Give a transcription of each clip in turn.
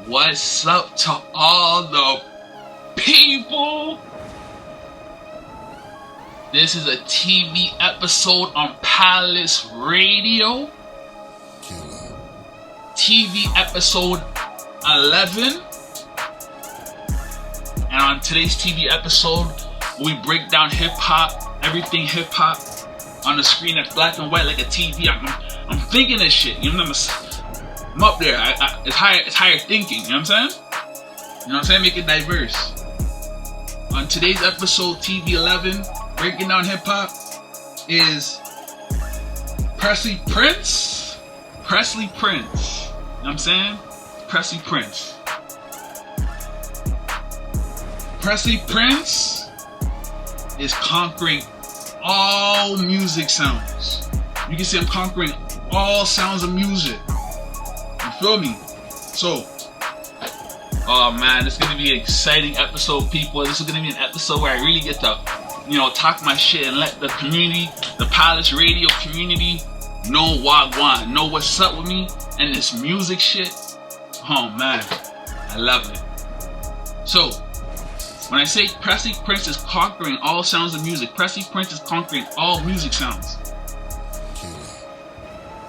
What's up to all the people? This is a TV episode on Palace Radio. TV episode 11. And on today's TV episode, we break down hip-hop, everything hip-hop on the screen that's black and white like a TV. I'm thinking this shit, you know what I'm up there. It's higher thinking, you know what I'm saying? You know what I'm saying? Make it diverse. On today's episode, TV 11, breaking down hip-hop, is Presley Prince. Presley Prince. You know what I'm saying? Presley Prince. Presley Prince is conquering all music sounds. You can see him conquering all sounds of music. You feel me? So, oh man, this is gonna be an exciting episode, people. This is gonna be an episode where I really get to, talk my shit and let the community, the Palace Radio community, know Wagwan, know what's up with me and this music shit. Oh man, I love it. So, when I say Presley Prince is conquering all sounds of music, Presley Prince is conquering all music sounds.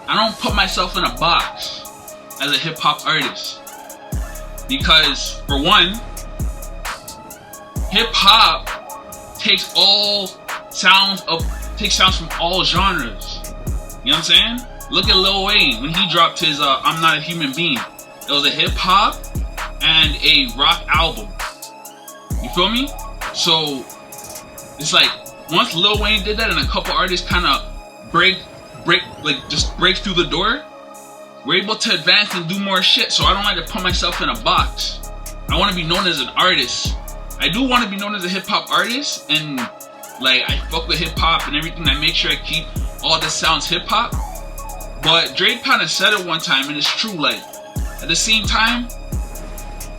I don't put myself in a box as a hip-hop artist. Because, for one, hip-hop takes sounds from all genres. You know what I'm saying? Look at Lil Wayne when he dropped his I'm Not a Human Being. It was a hip-hop and a rock album. You feel me? So, it's like, once Lil Wayne did that and a couple artists kind of break through the door, we're able to advance and do more shit. So I don't like to put myself in a box. I want to be known as an artist. I do want to be known as a hip-hop artist, and like, I fuck with hip-hop and everything. I make sure I keep all the sounds hip-hop. But Drake kind of said it one time, and it's true, like, at the same time,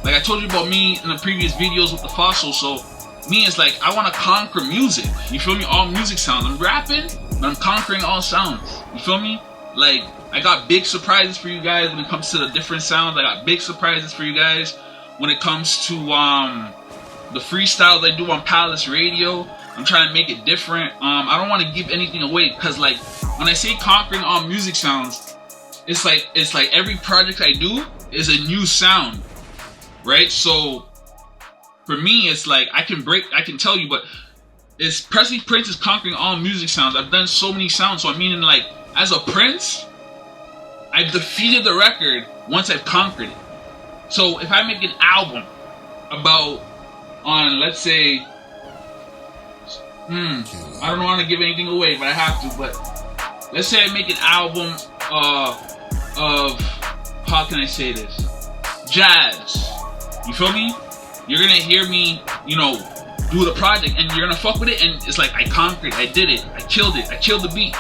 like I told you about me in the previous videos with the fossil, so me is like, I want to conquer music. You feel me? All music sounds. I'm rapping, but I'm conquering all sounds. You feel me? Like, I got big surprises for you guys when it comes to the different sounds. I got big surprises for you guys when it comes to the freestyles I do on Palace Radio. I'm trying to make it different. I don't want to give anything away, because like, when I say conquering all music sounds, it's like every project I do is a new sound. Right? So for me, it's like I can tell you, but it's Presley Prince is conquering all music sounds. I've done so many sounds, so I mean, like, as a prince, I've defeated the record once I've conquered it. So if I make an album let's say, I don't want to give anything away, but I have to. But let's say I make an album of, how can I say this? Jazz. You feel me? You're gonna hear me, do the project, and you're gonna fuck with it, and it's like, I conquered, I did it, I killed the beat.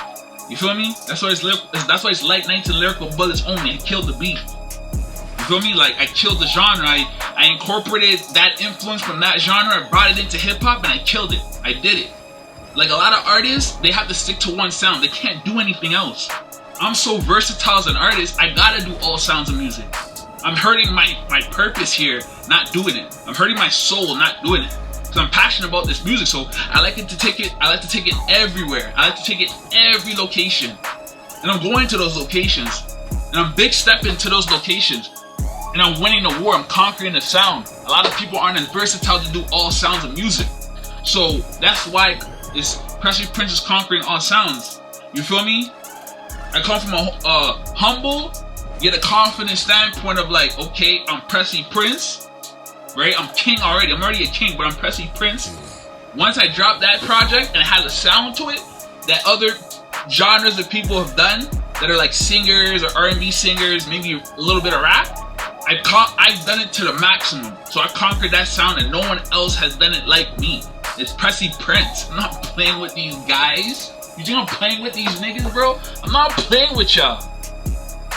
You feel me? That's why it's light nights and lyrical bullets only. I killed the beat. You feel me? Like, I killed the genre. I incorporated that influence from that genre, I brought it into hip hop, and I killed it. I did it. Like, a lot of artists, they have to stick to one sound. They can't do anything else. I'm so versatile as an artist, I gotta do all sounds of music. I'm hurting my purpose here, not doing it. I'm hurting my soul, not doing it. Because I'm passionate about this music, so I like to take it everywhere. I like to take it every location. And I'm going to those locations. And I'm big stepping to those locations. And I'm winning the war. I'm conquering the sound. A lot of people aren't as versatile to do all sounds of music. So that's why Presley Prince is conquering all sounds. You feel me? I come from a humble, yet a confident standpoint of like, okay, I'm Presley Prince, right? I'm king already. I'm already a king, but I'm Presley Prince. Once I drop that project and it has a sound to it that other genres of people have done, that are like singers or R&B singers, maybe a little bit of rap, I've done it to the maximum. So I conquered that sound, and no one else has done it like me. It's Presley Prince. I'm not playing with these guys. You think I'm playing with these niggas, bro? I'm not playing with y'all.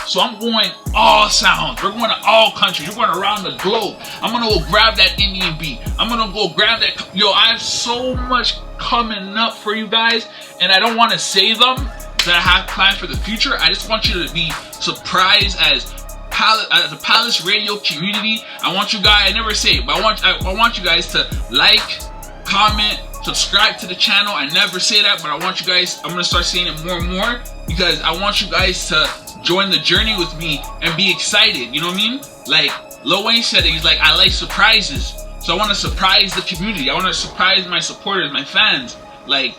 So I'm going all sounds. We're going to all countries. We're going around the globe. I'm going to go grab that Indian beat. I'm going to go grab that. Yo, I have so much coming up for you guys. And I don't want to say them that I have planned for the future. I just want you to be surprised as Palace Radio community, I want you guys, I never say it, but I want you guys to like, comment, subscribe to the channel. I never say that, but I want you guys, I'm gonna start saying it more and more, because I want you guys to join the journey with me and be excited, you know what I mean? Like Lil Wayne said it, he's like, I like surprises. So I want to surprise the community. I want to surprise my supporters, my fans. Like,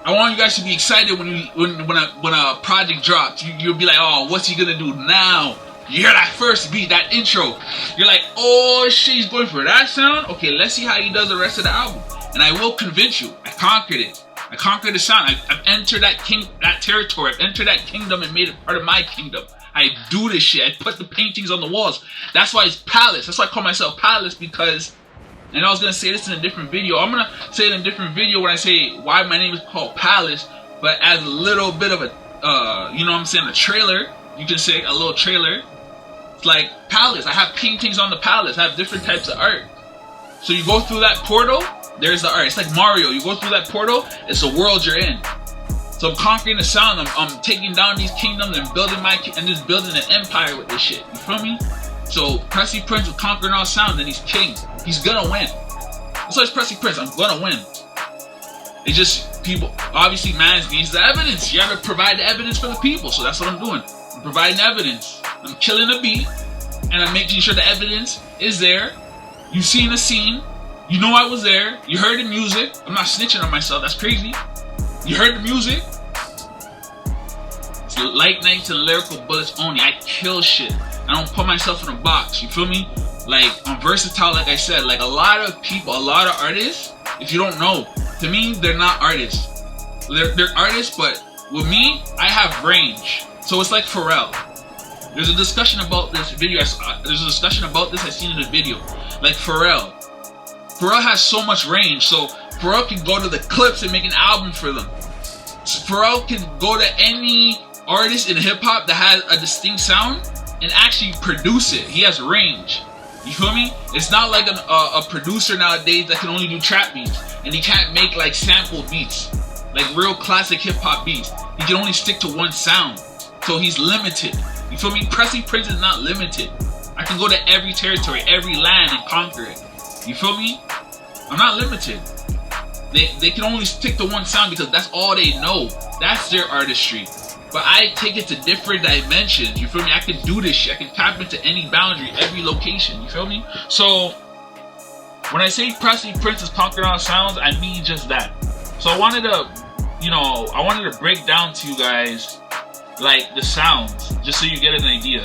I want you guys to be excited when a project drops. You'll be like, oh, what's he gonna do now? You hear that first beat, that intro. You're like, oh shit, he's going for that sound? Okay, let's see how he does the rest of the album. And I will convince you. I conquered it. I conquered the sound. I've entered that territory. I've entered that kingdom and made it part of my kingdom. I do this shit. I put the paintings on the walls. That's why it's Palace. That's why I call myself Palace, because, and I was going to say this in a different video. I'm going to say it in a different video when I say why my name is called Palace, but as a little bit of a, you know what I'm saying, a trailer. You can say a little trailer. It's like Palace. I have paintings on the palace. I have different types of art. So you go through that portal, there's the art. It's like Mario. You go through that portal, it's the world you're in. So I'm conquering the sound. I'm taking down these kingdoms and building and just building an empire with this shit. You feel me? So Presley Prince was conquering all sounds, and he's king. He's gonna win. That's why it's Presley Prince. I'm gonna win. It's just people. Obviously, man needs the evidence. You gotta provide the evidence for the people. So that's what I'm doing. I'm providing evidence. I'm killing the beat, and I'm making sure the evidence is there. You've seen the scene. You know I was there. You heard the music. I'm not snitching on myself. That's crazy. You heard the music. It's light nights and lyrical bullets only. I kill shit. I don't put myself in a box. You feel me? Like, I'm versatile, like I said. Like, a lot of people, a lot of artists, if you don't know, to me, they're not artists. They're artists, but with me, I have range. So it's like Pharrell. There's a discussion about this video. There's a discussion about this I seen in the video. Like Pharrell. Pharrell has so much range. So Pharrell can go to the Clips and make an album for them. Pharrell can go to any artist in hip-hop that has a distinct sound and actually produce it. He has range. You feel me? It's not like a producer nowadays that can only do trap beats. And he can't make like sample beats. Like real classic hip-hop beats. He can only stick to one sound. So he's limited. You feel me? Presley Prince is not limited. I can go to every territory, every land and conquer it. You feel me? I'm not limited. They can only stick to one sound because that's all they know. That's their artistry. But I take it to different dimensions. You feel me? I can do this shit. I can tap into any boundary, every location. You feel me? So when I say Presley Prince is conquering all sounds, I mean just that. So I wanted to break down to you guys like the sounds, just so you get an idea.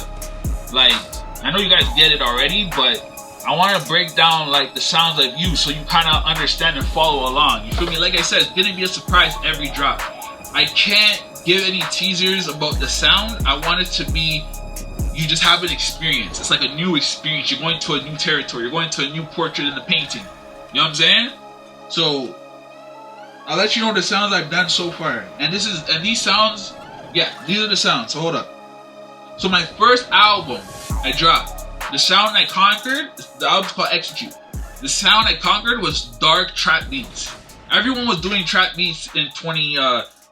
Like, I know you guys get it already, but I want to break down like the sounds of you so you kind of understand and follow along. You feel me? Like I said, it's gonna be a surprise every drop. I can't give any teasers about the sound. I want it to be, you just have an experience. It's like a new experience. You're going to a new territory. You're going to a new portrait in the painting. You know what I'm saying? So I'll let you know the sounds I've done so far. And these sounds, yeah, these are the sounds. So hold up. So my first album I dropped, the sound I conquered, the album's called Execute. The sound I conquered was dark trap beats. Everyone was doing trap beats in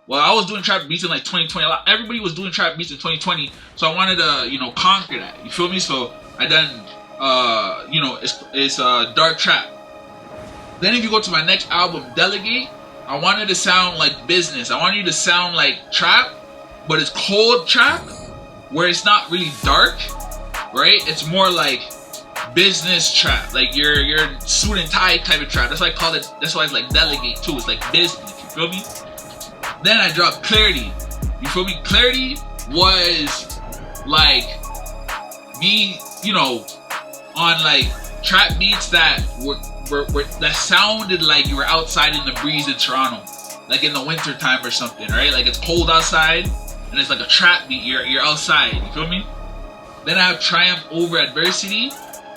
I was doing trap beats in like 2020. Everybody was doing trap beats in 2020. So I wanted to, conquer that. You feel me? So I done, it's dark trap. Then if you go to my next album, Delegate, I wanted to sound like business. I wanted you to sound like trap, but it's cold trap, where it's not really dark, right? It's more like business trap, like your suit and tie type of trap. That's why I call it. That's why it's like Delegate too. It's like business. You feel me? Then I dropped Clarity. You feel me? Clarity was like me, on like trap beats that that sounded like you were outside in the breeze in Toronto, like in the winter time or something, right? Like it's cold outside and it's like a trap beat. You're outside. You feel me? Then I have Triumph Over Adversity.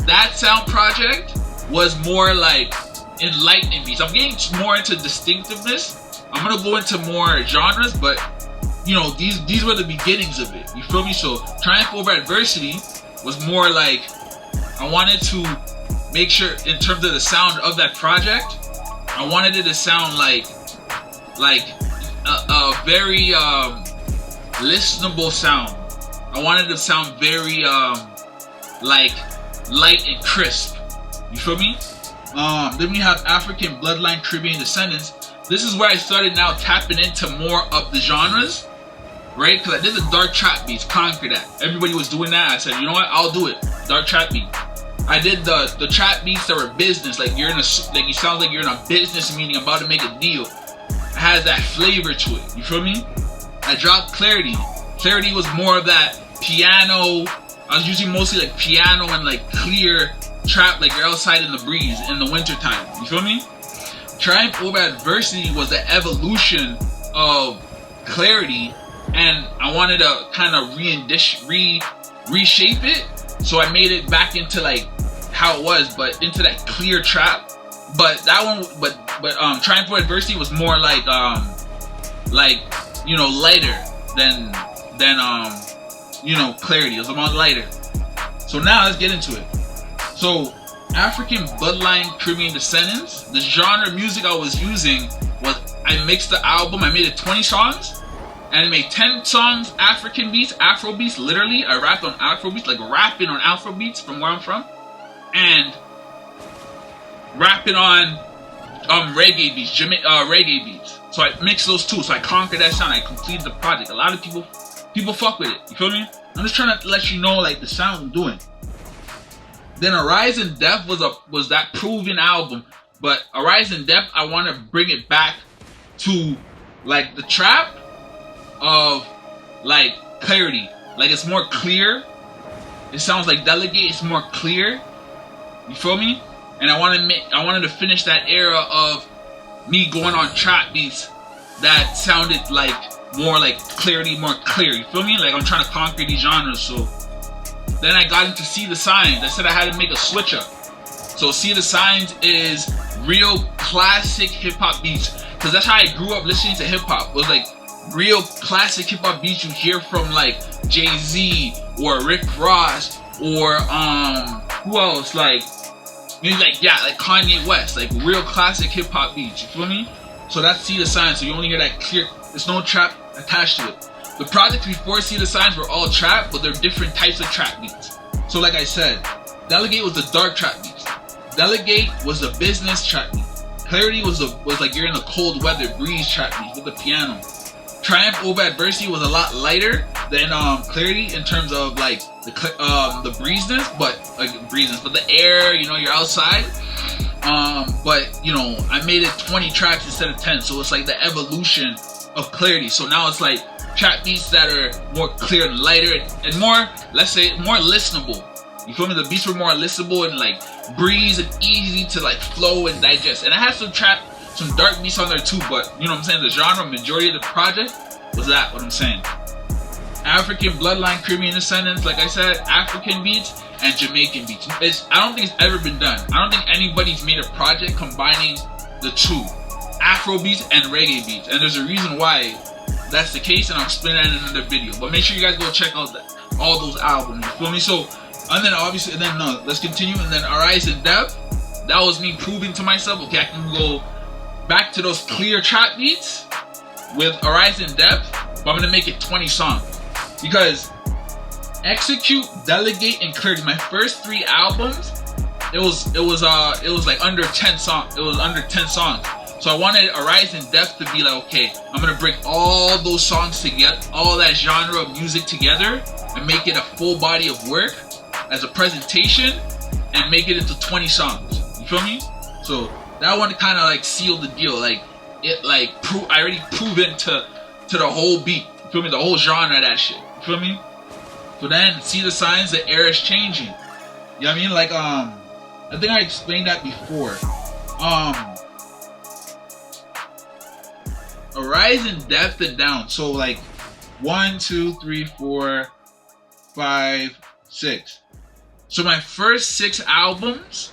That sound project was more like enlightening beats. I'm getting more into distinctiveness. I'm gonna go into more genres, but these were the beginnings of it. You feel me? So Triumph Over Adversity was more like, I wanted to make sure in terms of the sound of that project, I wanted it to sound like a very listenable sound. I wanted it to sound very like light and crisp. You feel me? Then we have African Bloodline, Caribbean Descendants. This is where I started now tapping into more of the genres, right? Because I did the dark trap beats, conquer that. Everybody was doing that. I said, you know what? I'll do it. Dark trap beat. I did the trap beats that were business, like you're in a, like you sound like you're in a business meeting about to make a deal. It has that flavor to it. You feel me? I dropped Clarity. Clarity was more of that piano. I was using mostly like piano and like clear trap, like you're outside in the breeze in the winter time. You feel me? Triumph Over Adversity was the evolution of Clarity, and I wanted to kind of reshape it, so I made it back into like how it was, but into that clear trap. But that one, but Triumph Over Adversity was more like you know, lighter than you know, Clarity. It was a lot lighter. So now let's get into it. So African Bloodline, Caribbean Descendants, the genre of music I was using was, I mixed the album, I made it 20 songs, and I made 10 songs African beats, Afro beats, literally, I rapped on Afro beats, like rapping on Afro beats from where I'm from, and rapping on reggae beats, reggae beats. So I mixed those two, so I conquered that sound, I completed the project. A lot of people fuck with it, you feel me? I'm just trying to let you know like the sound I'm doing. Then Arise in Depth was that proven album, but Arise in Depth, I want to bring it back to like the trap of like Clarity. Like it's more clear. It sounds like Delegate. It's more clear. You feel me? And I wanted to finish that era of me going on trap beats that sounded like more like Clarity, more clear. You feel me? Like I'm trying to conquer these genres. So then I got into See the Signs. I said I had to make a switch up. So See the Signs is real classic hip hop beats, because that's how I grew up listening to hip hop. It was like real classic hip hop beats you hear from like Jay-Z or Rick Ross or who else, like maybe like Kanye West, like real classic hip hop beats. You feel me? So that's See the Signs. So you only hear that clear. There's no trap attached to it. The projects before See the Signs were all trap, but they're different types of trap beats. So like I said, Delegate was the dark trap beats. Delegate was the business trap beat. Clarity was like you're in the cold weather breeze trap beat with the piano. Triumph Over Adversity was a lot lighter than Clarity in terms of like the breezeness, but the air, you know, you're outside. But you know, I made it 20 tracks instead of 10, so it's like the evolution of Clarity. So now it's like trap beats that are more clear and lighter and more, let's say, more listenable. You feel me? The beats were more listenable and like breeze and easy to like flow and digest. And I had some dark beats on there too, but you know what I'm saying? The genre, majority of the project was that, what I'm saying. African Bloodline, Caribbean Descendants, like I said, African beats and Jamaican beats. I don't think it's ever been done. I don't think anybody's made a project combining the two, Afro beats and reggae beats. And there's a reason why that's the case, and I'll explain that in another video. But make sure you guys go check out all those albums. You feel me? So, and then obviously, let's continue. And then Arise in Depth, that was me proving to myself, okay, I can go back to those clear trap beats with Arise in Depth, but I'm gonna make it 20 songs because Execute, Delegate, and Clarity, my first 3 albums, it was like under 10 songs. It was under 10 songs. So I wanted Arise in Depth to be like, okay, I'm gonna bring all those songs together, all that genre of music together, and make it a full body of work as a presentation, and make it into 20 songs. You feel me? So that one kind of like sealed the deal. Like it, like I already proven to the whole beat. You feel me? The whole genre of that shit. You feel me? So then See the Signs, the era is changing. You know what I mean? Like I think I explained that before. Arise in Depth and Down. So like 1, 2, 3, 4, 5, 6. So my first 6 albums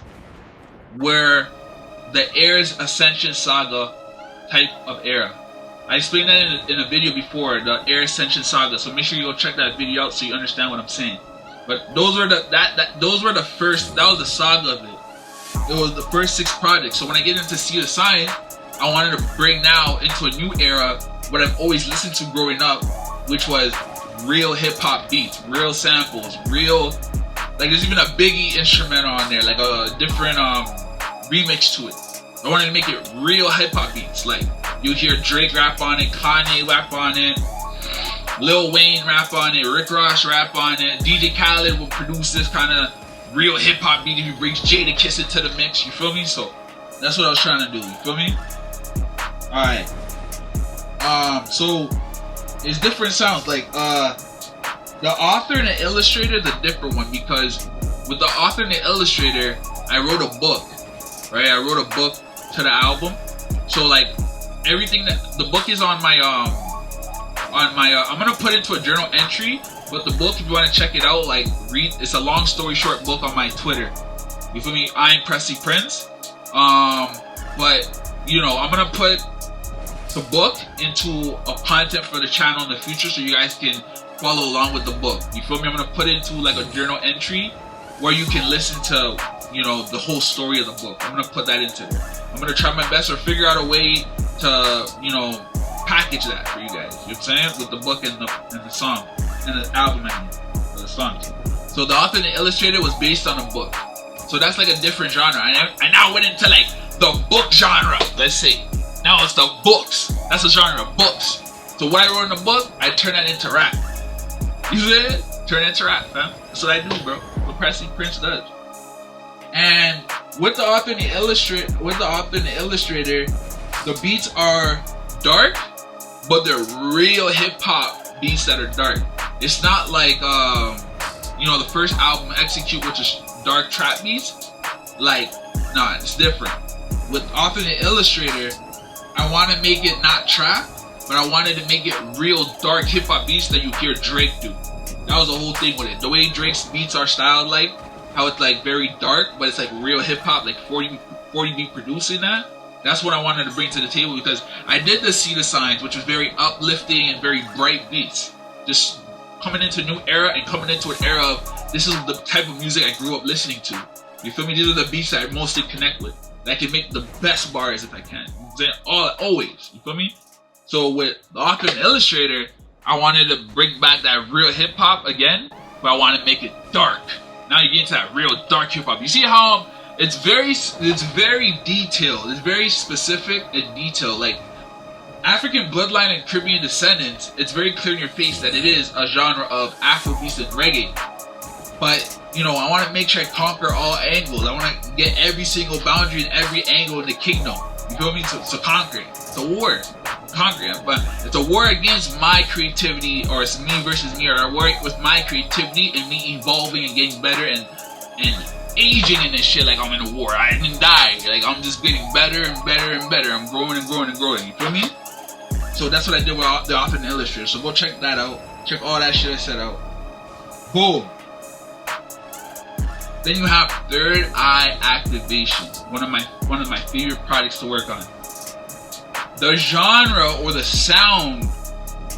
were the Air's Ascension Saga type of era. I explained that in a video before, the Air Ascension Saga. So make sure you go check that video out so you understand what I'm saying. But those were the first. That was the saga of it. It was the first 6 projects. So when I get into See the Sign, I wanted to bring now into a new era what I've always listened to growing up, which was real hip hop beats, real samples, real Like there's even a Biggie instrumental on there, like a different remix to it. I wanted to make it real hip hop beats. Like you hear Drake rap on it, Kanye rap on it, Lil Wayne rap on it, Rick Ross rap on it. DJ Khaled will produce this kind of real hip hop beat if he brings Jadakiss into the mix. You feel me? So that's what I was trying to do. You feel me? All right. So it's different sounds. Like the author and the illustrator is a different one, because with the author and the illustrator, I wrote a book, right? I wrote a book to the album. So like everything that the book is on my I'm gonna put into a journal entry, but the book, if you want to check it out, like read, it's a long story short book on my Twitter. You feel me? I'm Presley Prince. But you know, I'm gonna put the book into a content for the channel in the future, so you guys can follow along with the book. You feel me? I'm gonna put it into like a journal entry where you can listen to, you know, the whole story of the book. I'm gonna put that into there. I'm gonna try my best or figure out a way to, you know, package that for you guys. You know what I'm saying? With the book and the song and the album, I mean, or the songs. So the author and the illustrator was based on a book. So that's like a different genre. I now went into like the book genre. Let's say now it's the books. That's a genre, books. So what I wrote in the book, I turn that into rap. You see it? Turn it into rap, fam. That's what I do, bro. What Presley Prince does. And with the author and the illustrator, the beats are dark, but they're real hip hop beats that are dark. It's not like you know, the first album, Execute, which is dark trap beats. Like, nah, it's different. With author and illustrator, I want to make it not trap, but I wanted to make it real dark hip hop beats that you hear Drake do. That was the whole thing with it. The way Drake's beats are styled, like how it's like very dark, but it's like real hip hop, like 40 beat producing that. That's what I wanted to bring to the table, because I did the See the Signs, which was very uplifting and very bright beats. Just coming into a new era and coming into an era of, this is the type of music I grew up listening to. You feel me? These are the beats that I mostly connect with. That I can make the best bars if I can. Always. You feel me? So with the author and illustrator, I wanted to bring back that real hip hop again, but I want to make it dark. Now you get into that real dark hip hop. You see how it's very detailed. It's very specific and detailed. Like African bloodline and Caribbean descendants, it's very clear in your face that it is a genre of Afrobeats and reggae. But you know, I want to make sure I conquer all angles. I want to get every single boundary and every angle in the kingdom. You feel me? So conquer it. It's a war. Conquer it. But it's a war against my creativity, or it's me versus me, or a war with my creativity and me evolving and getting better and aging in this shit. Like I'm in a war. I didn't die. Like I'm just getting better and better and better. I'm growing and growing and growing. You feel me? So that's what I did with the author and illustrator. So go check that out. Check all that shit I set out. Boom. Then you have Third Eye Activation, one of my favorite projects to work on. The genre or the sound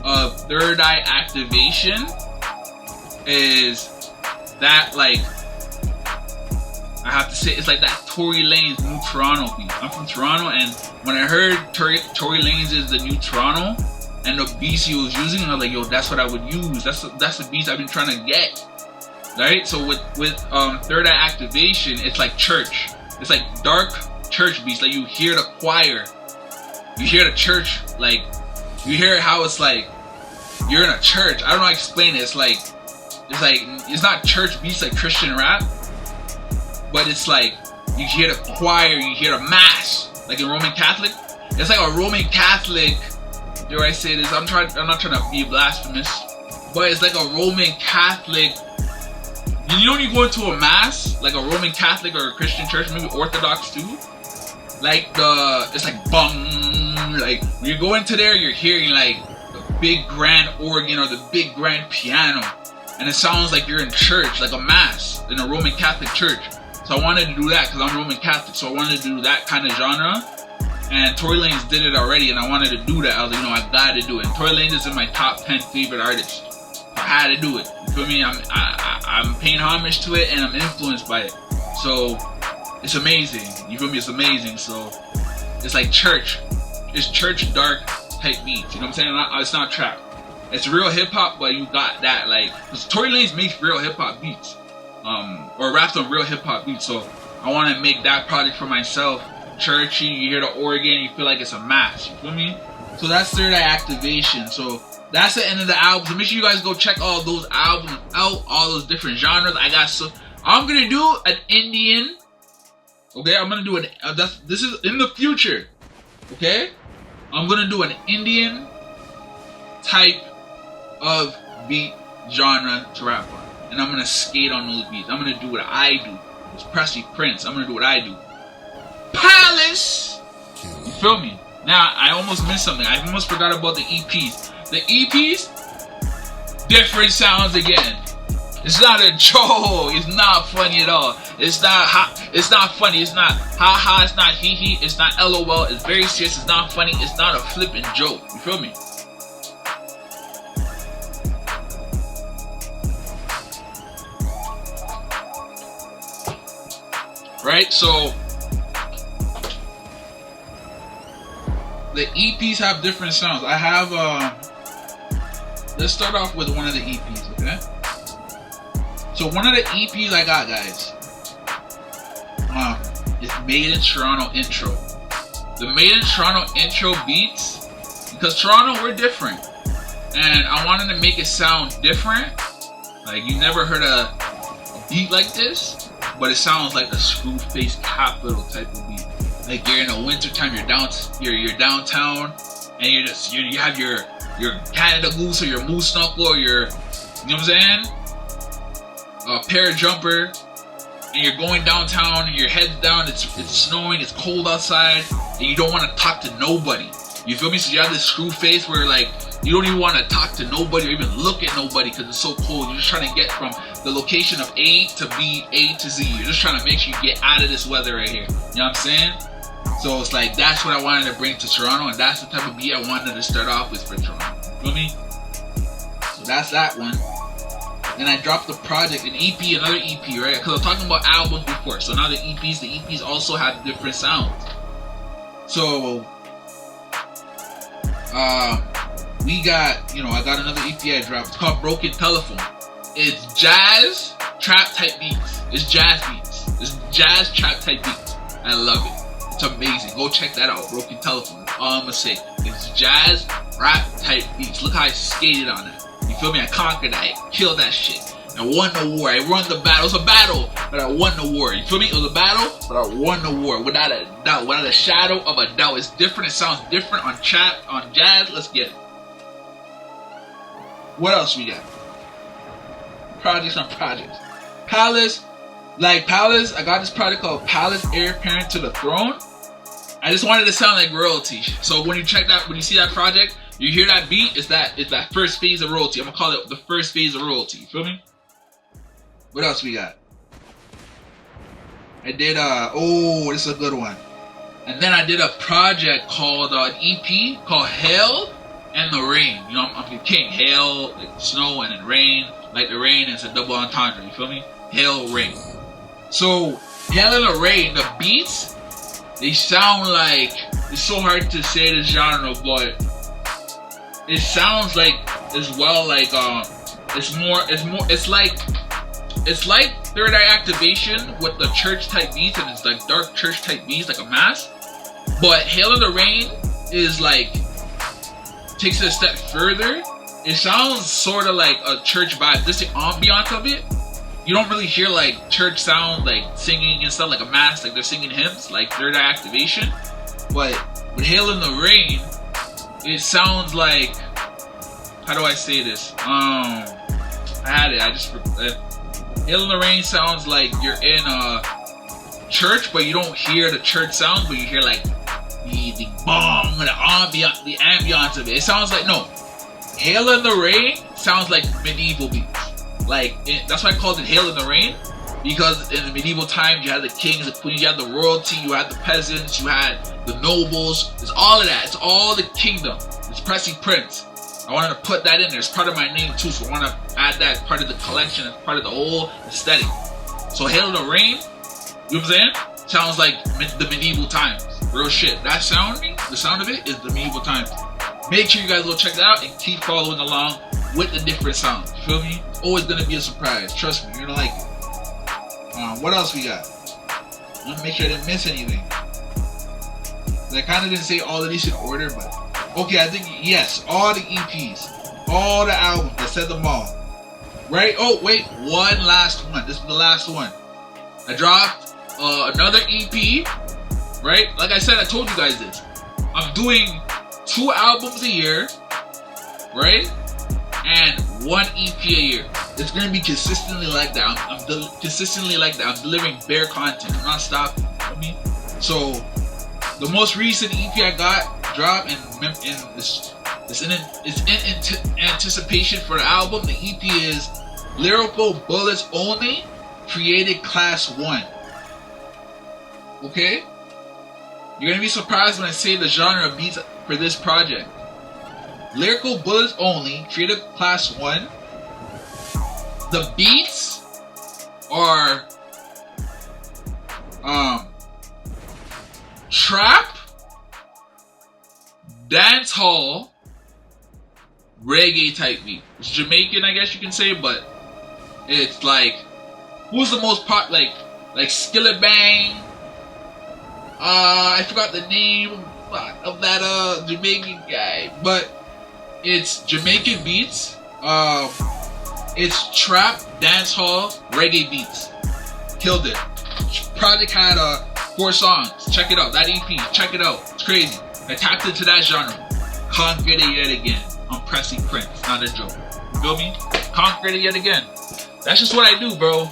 of Third Eye Activation is that, like, I have to say, it's like that Tory Lanez New Toronto beat. I'm from Toronto, and when I heard Tory Lanez is the New Toronto and the beats he was using, I was like, yo, that's what I would use. That's the beats I've been trying to get. Right? So with Third Eye Activation, it's like church. It's like dark church beats. Like you hear the choir. You hear the church, like you hear how it's like you're in a church. I don't know how to explain it. It's not church beats like Christian rap, but it's like you hear the choir, you hear the mass, like in Roman Catholic. It's like a Roman Catholic. Dare I say this? I'm not trying to be blasphemous, but it's like a Roman Catholic. You know when you go into a mass, like a Roman Catholic or a Christian church, maybe Orthodox too, like it's like bong, like when you go into there, you're hearing like the big grand organ or the big grand piano, and it sounds like you're in church, like a mass in a Roman Catholic church. So I wanted to do that because I'm Roman Catholic, so I wanted to do that kind of genre, and Tory Lanez did it already, and I wanted to do that. I was like, you know, I gotta do it. And Tory Lanez is in my top 10 favorite artists. I had to do it. You feel me? I'm paying homage to it and I'm influenced by it. So it's amazing. You feel me? It's amazing. So it's like church. It's church dark type beats. You know what I'm saying? It's not trap. It's real hip hop, but you got that, like, because Tory Lanez makes real hip hop beats. or rapped on real hip hop beats. So I want to make that project for myself. Churchy, you hear the organ, you feel like it's a mass. You feel me? So that's Third Eye Activation. So that's the end of the album. So make sure you guys go check all those albums out, all those different genres. I'm gonna do an Indian. Okay, I'm gonna do this is in the future. Okay, I'm gonna do an Indian type of beat genre to rap on, and I'm gonna skate on those beats. I'm gonna do what I do. It's Presley Prince. I'm gonna do what I do. Palace. You feel me? Now I almost missed something. I almost forgot about the EPs. The EPs, different sounds again. It's not a joke. It's not funny at all. It's not it's not funny. It's not ha ha. It's not hee hee. It's not LOL. It's very serious. It's not funny. It's not a flipping joke. You feel me? Right? So the EPs have different sounds. I have let's start off with one of the EPs, okay? So one of the EPs I got, guys, is Made in Toronto intro. The Made in Toronto intro beats, because Toronto, we're different, and I wanted to make it sound different. Like you never heard a beat like this, but it sounds like a Screwface Capital type of beat. Like you're in the wintertime, you're downtown, and you have your Canada Goose or your Moose Knuckle or your, you know what I'm saying? Pair jumper, and you're going downtown and your head's down, it's snowing, it's cold outside, and you don't want to talk to nobody. You feel me? So you have this screw face where like you don't even want to talk to nobody or even look at nobody because it's so cold. You're just trying to get from the location of A to B, A to Z. You're just trying to make sure you get out of this weather right here. You know what I'm saying? So it's like that's what I wanted to bring to Toronto, and that's the type of beat I wanted to start off with for Toronto. You feel me? So that's that one. Then I dropped the project, an EP, another EP, right? Because I was talking about albums before. So now the EPs also have different sounds. So, we got, I got another EP I dropped. It's called Broken Telephone. It's jazz, trap type beats. It's jazz beats. It's jazz, trap type beats. I love it. It's amazing. Go check that out. Broken Telephone. That's all I'm going to say. It's jazz, rap type beats. Look how I skated on it. You feel me? I conquered that. I killed that shit. I won the war. I won the battle. It was a battle, but I won the war. You feel me? It was a battle, but I won the war without a doubt, without a shadow of a doubt. It's different. It sounds different on trap, on jazz. Let's get it. What else we got? Projects on projects. Palace. I got this project called Palace, Heir Apparent to the Throne. I just wanted to sound like royalty. So when you check that, when you see that project, you hear that beat, it's that first phase of royalty. I'm gonna call it the first phase of royalty. You feel me? What else we got? I did this is a good one. And then I did a project called an EP called Hail and the Rain. I'm the king. Hail, like snow, and then rain. Like the rain, it's a double entendre. You feel me? Hail, rain. So Hail and the Rain, the beats, they sound like, it's so hard to say this genre, but it sounds like as well like it's like Third Eye Activation with the church type beats, and it's like dark church type beats like a mass. But Hail in the Rain is like takes it a step further. It sounds sort of like a church vibe. Just the ambiance of it. You don't really hear like church sound like singing and stuff like a mass, like they're singing hymns like Third Eye Activation. But with Hail in the Rain, it sounds like, how do I say this? Hail in the Rain sounds like you're in a church, but you don't hear the church sound, but you hear like the bong, the ambiance of it. It sounds like, no, Hail in the Rain sounds like medieval beats. That's why I called it Hail in the Rain, because in the medieval times you had the kings, the queens, you had the royalty, you had the peasants, you had the nobles. It's all of that. It's all the kingdom. It's Presley Prince. I wanted to put that in there. It's part of my name too, so I want to add that part of the collection, as part of the whole aesthetic. So Hail in the Rain, you know what I'm saying? Sounds like the medieval times. Real shit. The sound of it is the medieval times. Make sure you guys go check that out and keep following along with the different sounds. You feel me? It's always gonna be a surprise. Trust me, you're gonna like it. What else we got? I want to make sure I didn't miss anything. I kind of didn't say all of these in order, but okay, I think yes, all the EPs, all the albums. I said them all. Right? Oh wait, one last one. This is the last one. I dropped another EP. Right? Like I said, I told you guys this. I'm doing 2 albums a year, right? And 1 EP a year. It's gonna be consistently like that. I'm consistently like that. I'm delivering bare content. I'm not stopping. You know what I mean? So the most recent EP I got dropped, and it's in anticipation for the album. The EP is Lyrical Bullets Only, Created Class 1. Okay? You're gonna be surprised when I say the genre of beats for this project. Lyrical Bullets Only, Creative Class 1. The beats are trap, dancehall, reggae type beat. It's Jamaican, I guess you can say, but it's like, who's the most like Skillet Bang? I forgot the name of that Jamaican guy, but it's Jamaican beats. It's trap, dancehall, reggae beats. Killed it. Project had 4 songs. Check it out. That EP, check it out. It's crazy. I tapped into that genre. Conquered it yet again. I'm Presley Prince. Not a joke. You feel me? Conquered it yet again. That's just what I do, bro.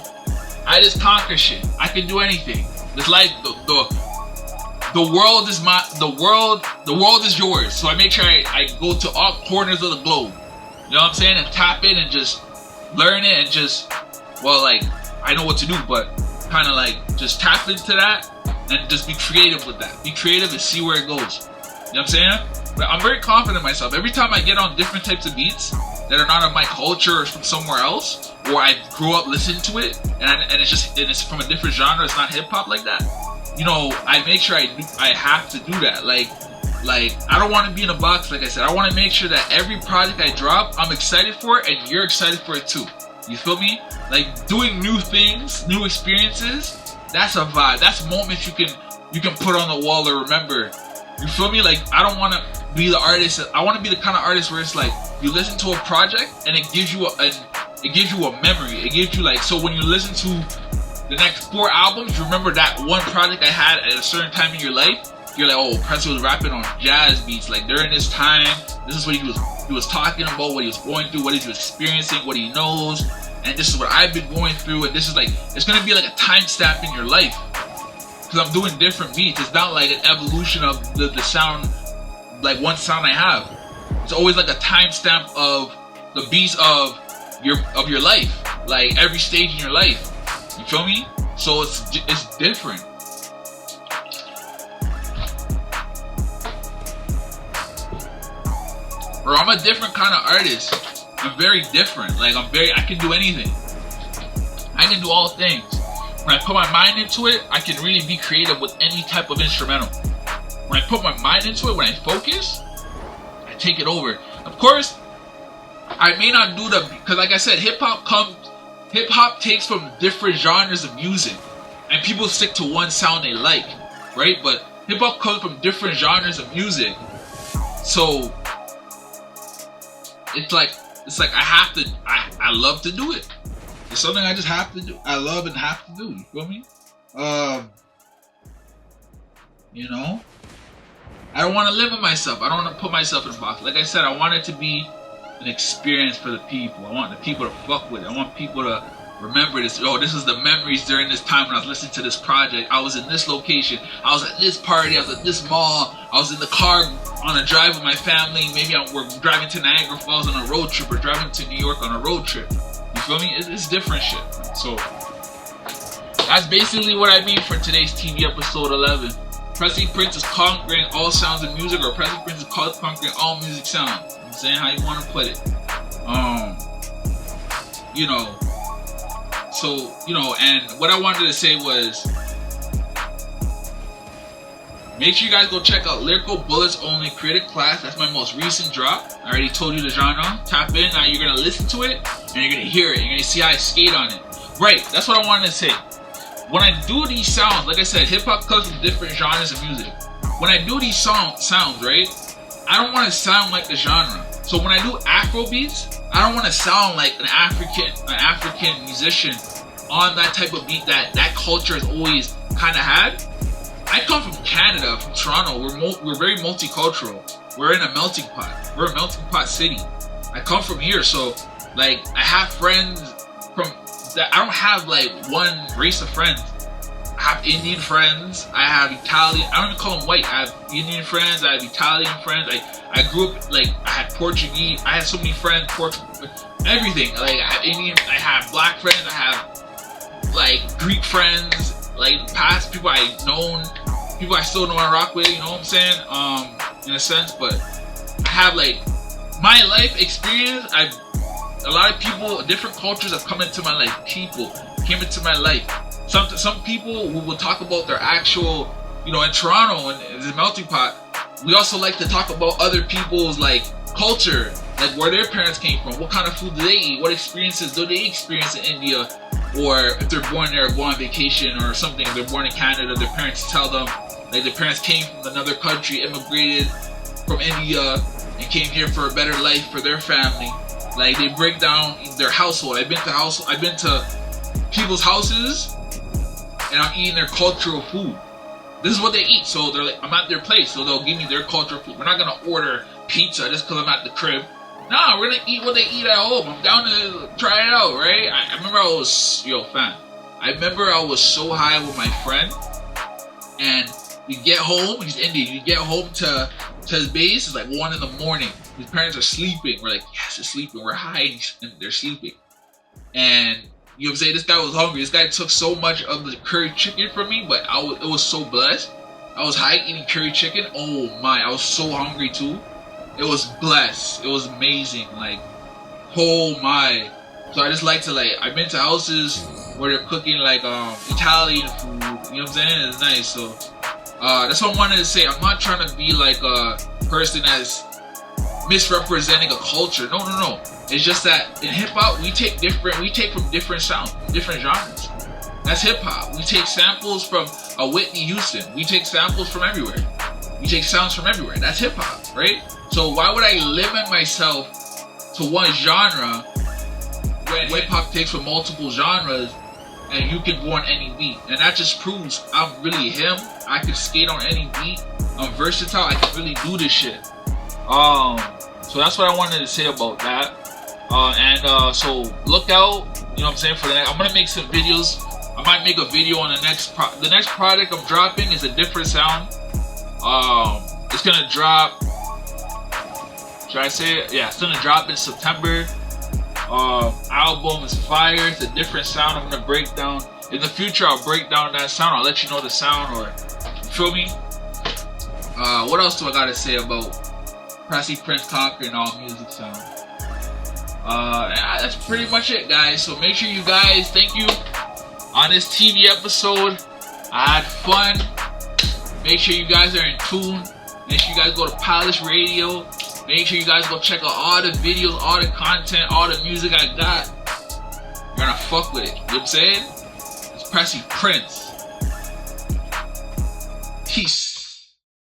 I just conquer shit. I can do anything. This life, the world is the world is yours. So I make sure I go to all corners of the globe. You know what I'm saying? And tap in and just learn it and just, well, like, I know what to do, but kind of like just tap into that and just be creative with that. Be creative and see where it goes. You know what I'm saying? But I'm very confident in myself. Every time I get on different types of beats that are not of my culture or from somewhere else, or I grew up listening to it, and it's from a different genre, it's not hip hop like that. You know, I make sure I have to do that. Like I don't want to be in a box. Like I said, I want to make sure that every project I drop, I'm excited for it, and you're excited for it too. You feel me? Like doing new things, new experiences. That's a vibe. That's moments you can put on the wall to remember. You feel me? Like I don't want to be the artist. I want to be the kind of artist where it's like you listen to a project and it gives you a memory. It gives you like, so when you listen to the next 4 albums, you remember that one project I had at a certain time in your life. You're like, oh, Presley was rapping on jazz beats. Like during this time, this is what he was talking about, what he was going through, what he was experiencing, what he knows, and this is what I've been going through. And this is like, it's gonna be like a timestamp in your life because I'm doing different beats. It's not like an evolution of the sound, like one sound I have. It's always like a timestamp of the beats of your life, like every stage in your life. You feel me? So it's different. Bro, I'm a different kind of artist. I'm very different. Like I can do anything. I can do all things. When I put my mind into it, I can really be creative with any type of instrumental. When I put my mind into it, when I focus, I take it over. Of course, I may not do because like I said, hip hop takes from different genres of music, and people stick to one sound they like, right? But hip hop comes from different genres of music, so it's like I love to do it. It's something I just have to do. I love and have to do. You feel me? You know, I don't want to limit myself. I don't want to put myself in a box. Like I said, I want it to be an experience for the people. I want the people to fuck with it. I want people to remember this. Oh, this is the memories during this time when I was listening to this project. I was in this location. I was at this party. I was at this mall. I was in the car on a drive with my family. Maybe we're driving to Niagara Falls on a road trip, or driving to New York on a road trip. You feel me? It's different shit. So that's basically what I mean for today's TV episode 11. Presley Prince is conquering all sounds of music, or Presley Prince is conquering all music sounds. I'm saying how you want to put it. You know. So, you know, and what I wanted to say was, make sure you guys go check out Lyrical Bullets Only, Creative Class. That's my most recent drop. I already told you the genre. Tap in. Now you're going to listen to it, and you're going to hear it. You're going to see how I skate on it. Right, that's what I wanted to say. when I do these sounds, like I said, hip hop comes from different genres of music. When I do these sounds, right, I don't want to sound like the genre. So when I do Afro beats, I don't want to sound like an African musician on that type of beat that culture has always kind of had. I come from Canada, from Toronto. We're very multicultural. We're in a melting pot. We're a melting pot city. I come from here, so like I have friends from that. I don't have like one race of friends. I have Indian friends. I have Italian. I don't even call them white. I have Indian friends. I have Italian friends. I grew up like I had Portuguese. I had so many friends. Everything. Like I have Indian. I have black friends. I have like Greek friends. Like past people I've known, people I still know and rock with. You know what I'm saying? In a sense, but I have like my life experience. A lot of people, different cultures have come into my life. People came into my life. Some people who will talk about their actual, you know, in Toronto and the melting pot. We also like to talk about other people's like culture, like where their parents came from, what kind of food do they eat, what experiences do they experience in India, or if they're born there, go on vacation or something. If they're born in Canada, their parents tell them like their parents came from another country, immigrated from India, and came here for a better life for their family. Like they break down their household. I've been to people's houses, and I'm eating their cultural food. This is what they eat. So they're like, I'm at their place, so they'll give me their cultural food. We're not gonna order pizza just because I'm at the crib. Nah, we're gonna eat what they eat at home. I'm down to try it out, right? I remember I was, I remember I was so high with my friend, and we get home. He's Indian. We get home to his base. It's like 1 in the morning. His parents are sleeping. We're like, yes, they're sleeping. We're high, and they're sleeping. And you know what I'm saying? This guy was hungry. This guy took so much of the curry chicken from me, but it was so blessed. I was high eating curry chicken. Oh my, I was so hungry too. It was blessed. It was amazing. Like, oh my. So I just like to I've been to houses where they're cooking like Italian food. You know what I'm saying? It's nice. So that's what I wanted to say. I'm not trying to be like a person that's misrepresenting a culture. No. It's just that in hip hop we take from different sounds, different genres. That's hip hop. We take samples from a Whitney Houston. We take samples from everywhere. We take sounds from everywhere. That's hip hop, right? So why would I limit myself to one genre when hip hop takes from multiple genres and you can go on any beat? And that just proves I'm really him. I can skate on any beat. I'm versatile. I can really do this shit. So that's what I wanted to say about that. So look out, you know what I'm saying, for the next. I'm gonna make some videos. I might make a video on the next project I'm dropping is a different sound. It's gonna drop. Should I say it? Yeah, it's gonna drop in September. Album is fire. It's a different sound. I'm gonna break down. In the future, I'll break down that sound. I'll let you know the sound, or you feel me? What else do I gotta say about Presley Prince conquering all music sound? Yeah, that's pretty much it, guys. So make sure you guys, thank you on this TV episode. I had fun. Make sure you guys are in tune. Make sure you guys go to Palace Radio. Make sure you guys go check out all the videos, all the content, all the music I got. You're gonna fuck with it. You know what I'm saying? It's Presley Prince. Peace.